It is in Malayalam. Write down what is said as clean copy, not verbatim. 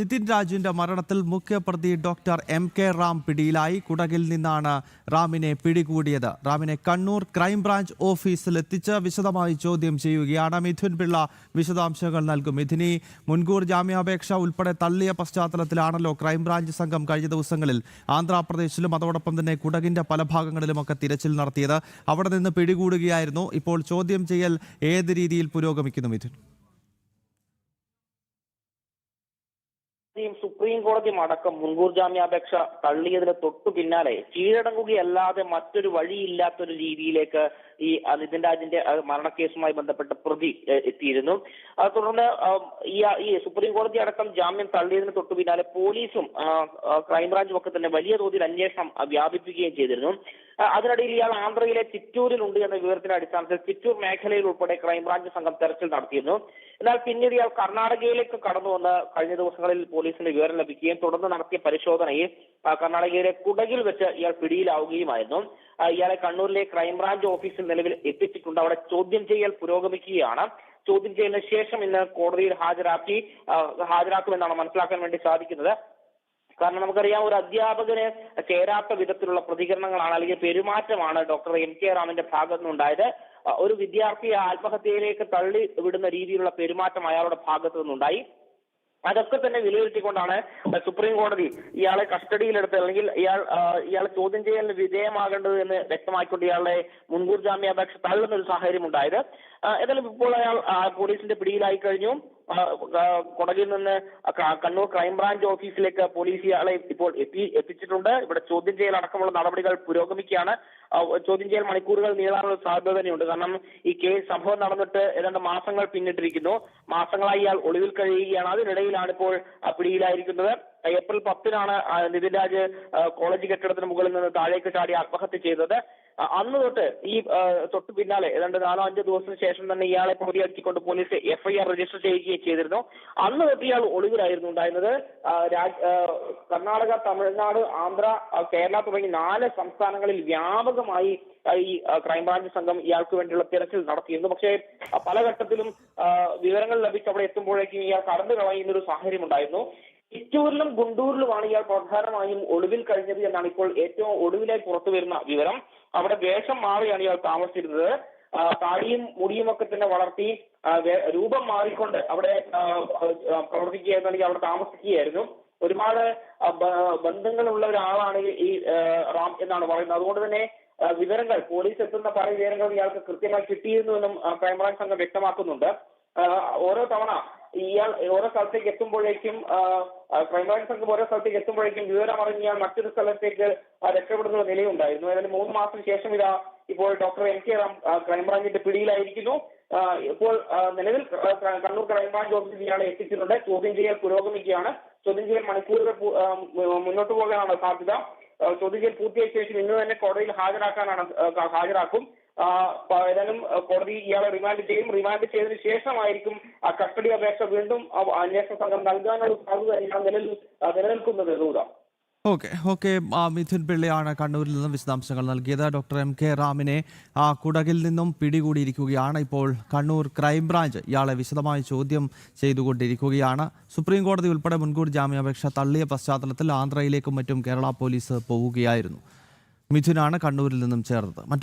നിതിൻ രാജുവിന്റെ മരണത്തിൽ മുഖ്യപ്രതി ഡോക്ടർ MK റാം പിടിയിലായി. കുടകിൽ നിന്നാണ് റാമിനെ പിടികൂടിയത്. റാമിനെ കണ്ണൂർ ക്രൈംബ്രാഞ്ച് ഓഫീസിൽ എത്തിച്ച് വിശദമായി ചോദ്യം ചെയ്യുകയാണ്. മിഥുൻ പിള്ള വിശദാംശങ്ങൾ നൽകും. മിഥുനി, മുൻകൂർ ജാമ്യാപേക്ഷ ഉൾപ്പെടെ തള്ളിയ പശ്ചാത്തലത്തിലാണല്ലോ ക്രൈംബ്രാഞ്ച് സംഘം കഴിഞ്ഞ ദിവസങ്ങളിൽ ആന്ധ്രാപ്രദേശിലും അതോടൊപ്പം തന്നെ കുടകിന്റെ പല ഭാഗങ്ങളിലുമൊക്കെ തിരച്ചിൽ നടത്തിയത്. അവിടെ നിന്ന് പിടികൂടുകയായിരുന്നു. ഇപ്പോൾ ചോദ്യം ചെയ്യൽ ഏത് രീതിയിൽ പുരോഗമിക്കുന്നു മിഥുൻ? സുപ്രീം കോടതി അടക്കം മുൻകൂർ ജാമ്യാപേക്ഷ തള്ളിയതിന് തൊട്ടു പിന്നാലെ കീഴടങ്ങുകയല്ലാതെ മറ്റൊരു വഴിയില്ലാത്തൊരു രീതിയിലേക്ക് ഈ നിതിൻ രാജിന്റെ മരണക്കേസുമായി ബന്ധപ്പെട്ട പ്രതി എത്തിയിരുന്നു. തുടർന്ന് ഈ സുപ്രീം കോടതി അടക്കം ജാമ്യം തള്ളിയതിന് തൊട്ടു പിന്നാലെ പോലീസും ക്രൈംബ്രാഞ്ചും ഒക്കെ തന്നെ വലിയ തോതിൽ അന്വേഷണം വ്യാപിപ്പിക്കുകയും ചെയ്തിരുന്നു. അതിനിടയിൽ ഇയാൾ ആന്ധ്രയിലെ ചിറ്റൂരിലുണ്ട് എന്ന വിവരത്തിന്റെ അടിസ്ഥാനത്തിൽ ചിറ്റൂർ മേഖലയിൽ ഉൾപ്പെടെ ക്രൈംബ്രാഞ്ച് സംഘം തെരച്ചിൽ നടത്തിയിരുന്നു. എന്നാൽ പിന്നീട് ഇയാൾ കർണാടകയിലേക്ക് കടന്നുവന്ന് കഴിഞ്ഞ ദിവസങ്ങളിൽ പോലീസിന് വിവരം ലഭിക്കുകയും തുടർന്ന് നടത്തിയ പരിശോധനയിൽ കർണാടകയിലെ കുടകിൽ വെച്ച് ഇയാൾ പിടിയിലാവുകയുമായിരുന്നു. ഇയാളെ കണ്ണൂരിലെ ക്രൈംബ്രാഞ്ച് ഓഫീസിൽ നിലവിൽ എത്തിച്ചിട്ടുണ്ട്. അവിടെ ചോദ്യം ചെയ്യൽ പുരോഗമിക്കുകയാണ്. ചോദ്യം ചെയ്യലിന് ശേഷം ഇന്ന് കോടതിയിൽ ഹാജരാക്കുമെന്നാണ് മനസ്സിലാക്കാൻ വേണ്ടി സാധിക്കുന്നത്. കാരണം നമുക്കറിയാം, ഒരു അധ്യാപകന് ചേരാത്ത വിധത്തിലുള്ള പ്രതികരണങ്ങളാണ് അല്ലെങ്കിൽ പെരുമാറ്റമാണ് ഡോക്ടർ MK റാമിന്റെ ഭാഗത്തു നിന്നുണ്ടായത്. ഒരു വിദ്യാർത്ഥിയെ ആത്മഹത്യയിലേക്ക് തള്ളി വിടുന്ന രീതിയിലുള്ള പെരുമാറ്റം അയാളുടെ ഭാഗത്തു നിന്നുണ്ടായി. അതൊക്കെ തന്നെ വിലയിരുത്തിക്കൊണ്ടാണ് സുപ്രീം കോടതി ഇയാളെ കസ്റ്റഡിയിലെടുത്ത് അല്ലെങ്കിൽ ഇയാളെ ചോദ്യം ചെയ്യലിന് വിധേയമാകേണ്ടത് എന്ന് വ്യക്തമാക്കിക്കൊണ്ട് ഇയാളുടെ മുൻകൂർ ജാമ്യാപേക്ഷ തള്ളുന്ന ഒരു സാഹചര്യം ഉണ്ടായത്. ഏതായാലും ഇപ്പോൾ അയാൾ പോലീസിന്റെ പിടിയിലായി കഴിഞ്ഞു. കൊടകിൽ നിന്ന് കണ്ണൂർ ക്രൈംബ്രാഞ്ച് ഓഫീസിലേക്ക് പോലീസ് ഇയാളെ ഇപ്പോൾ എത്തിച്ചിട്ടുണ്ട്. ഇവിടെ ചോദ്യം ചെയ്യൽ അടക്കമുള്ള നടപടികൾ പുരോഗമിക്കുകയാണ്. ചോദ്യം ചെയ്യൽ മണിക്കൂറുകൾ നീളാനുള്ള സാധ്യത തന്നെയുണ്ട്. കാരണം ഈ സംഭവം നടന്നിട്ട് ഏതാണ്ട് മാസങ്ങൾ പിന്നിട്ടിരിക്കുന്നു. മാസങ്ങളായി ഇയാൾ ഒളിവിൽ കഴിയുകയാണ്. അതിനിടയിലാണ് ഇപ്പോൾ പിടിയിലായിരിക്കുന്നത്. ഏപ്രിൽ 10-നാണ് നിതിൻ രാജ് കോളേജ് കെട്ടിടത്തിന് മുകളിൽ നിന്ന് താഴേക്ക് ചാടി ആത്മഹത്യ ചെയ്തത്. അന്ന് തൊട്ട് തൊട്ടു പിന്നാലെ ഏതാണ്ട് 4-5 ദിവസത്തിന് ശേഷം തന്നെ ഇയാളെ പ്രതിയാക്കിക്കൊണ്ട് പോലീസ് FIR രജിസ്റ്റർ ചെയ്യുകയും ചെയ്തിരുന്നു. അന്ന് തൊട്ട് ഇയാൾ ഒളിവിലായിരുന്നു ഉണ്ടായിരുന്നത്. കർണാടക, തമിഴ്നാട്, ആന്ധ്ര, കേരള തുടങ്ങി 4 സംസ്ഥാനങ്ങളിൽ വ്യാപകമായി ഈ ക്രൈംബ്രാഞ്ച് സംഘം ഇയാൾക്ക് വേണ്ടിയുള്ള തിരച്ചിൽ നടത്തിയിരുന്നു. പക്ഷേ പല ഘട്ടത്തിലും വിവരങ്ങൾ ലഭിച്ച് അവിടെ എത്തുമ്പോഴേക്കും ഇയാൾ കടന്നു കളയുന്ന ഒരു സാഹചര്യം ഉണ്ടായിരുന്നു. ചിറ്റൂരിലും ഗുണ്ടൂരിലുമാണ് ഇയാൾ പ്രധാനമായും ഒളിവിൽ കഴിഞ്ഞത് എന്നാണ് ഇപ്പോൾ ഏറ്റവും ഒടുവിലായി പുറത്തു വരുന്ന വിവരം. അവിടെ വേഷം മാറിയാണ് ഇയാൾ താമസിച്ചിരുന്നത്. താടിയും മുടിയും ഒക്കെ തന്നെ വളർത്തി രൂപം മാറിക്കൊണ്ട് അവിടെ പ്രവർത്തിക്കുകയായിരുന്നു, അവിടെ താമസിക്കുകയായിരുന്നു. ഒരുപാട് ബന്ധങ്ങളുള്ള ഒരാളാണ് ഈ റാം എന്നാണ് പറയുന്നത്. അതുകൊണ്ട് തന്നെ വിവരങ്ങൾ പോലീസ് എത്തുന്ന പല വിവരങ്ങളും ഇയാൾക്ക് കൃത്യമായി കിട്ടിയിരുന്നുവെന്നും ക്രൈംബ്രാഞ്ച് സംഘം വ്യക്തമാക്കുന്നുണ്ട്. ഓരോ തവണ ഇയാൾ ഓരോ സ്ഥലത്തേക്ക് എത്തുമ്പോഴേക്കും ക്രൈംബ്രാഞ്ച് സംഘം ഓരോ സ്ഥലത്തേക്ക് എത്തുമ്പോഴേക്കും വിവരം അറിഞ്ഞ് ഇയാൾ മറ്റൊരു സ്ഥലത്തേക്ക് രക്ഷപ്പെടുന്ന നിലയുണ്ടായിരുന്നു. ഏതായാലും 3 മാസത്തിന് ശേഷം ഇപ്പോൾ ഡോക്ടർ MK റാം ക്രൈംബ്രാഞ്ചിന്റെ പിടിയിലായിരിക്കുന്നു. ഇപ്പോൾ നിലവിൽ കണ്ണൂർ ക്രൈംബ്രാഞ്ച് ഓഫീസിൽ ഇയാളെ എത്തിച്ചിട്ടുണ്ട്. ചോദ്യം ചെയ്യൽ പുരോഗമിക്കുകയാണ്. ചോദ്യം ചെയ്യൽ മണിക്കൂറുകൾ മുന്നോട്ട് പോകാനാണ് സാധ്യത. ചോദ്യം ചെയ്യൽ പൂർത്തിയായ ശേഷം ഇന്ന് തന്നെ കോടതിയിൽ ഹാജരാക്കും. ഏതായാലും കോടതി ഇയാളെ റിമാൻഡ് ചെയ്യും. റിമാൻഡ് ചെയ്തതിനു ശേഷമായിരിക്കും കസ്റ്റഡി അപേക്ഷ വീണ്ടും അന്വേഷണ സംഘം നൽകാനുള്ള സാധ്യത നിലനിൽക്കുന്നത്. ഓക്കെ മിഥുൻ പിള്ളയാണ് കണ്ണൂരിൽ നിന്നും വിശദാംശങ്ങൾ നൽകിയത്. ഡോക്ടർ MK റാമിനെ കുടകിൽ നിന്നും പിടികൂടിയിരിക്കുകയാണ്. ഇപ്പോൾ കണ്ണൂർ ക്രൈംബ്രാഞ്ച് ഇയാളെ വിശദമായി ചോദ്യം ചെയ്തുകൊണ്ടിരിക്കുകയാണ്. സുപ്രീം കോടതി ഉൾപ്പെടെ മുൻകൂർ ജാമ്യാപേക്ഷ തള്ളിയ പശ്ചാത്തലത്തിൽ ആന്ധ്രയിലേക്കും മറ്റും കേരള പോലീസ് പോവുകയായിരുന്നു. മിഥുനാണ് കണ്ണൂരിൽ നിന്നും ചേർന്നത്.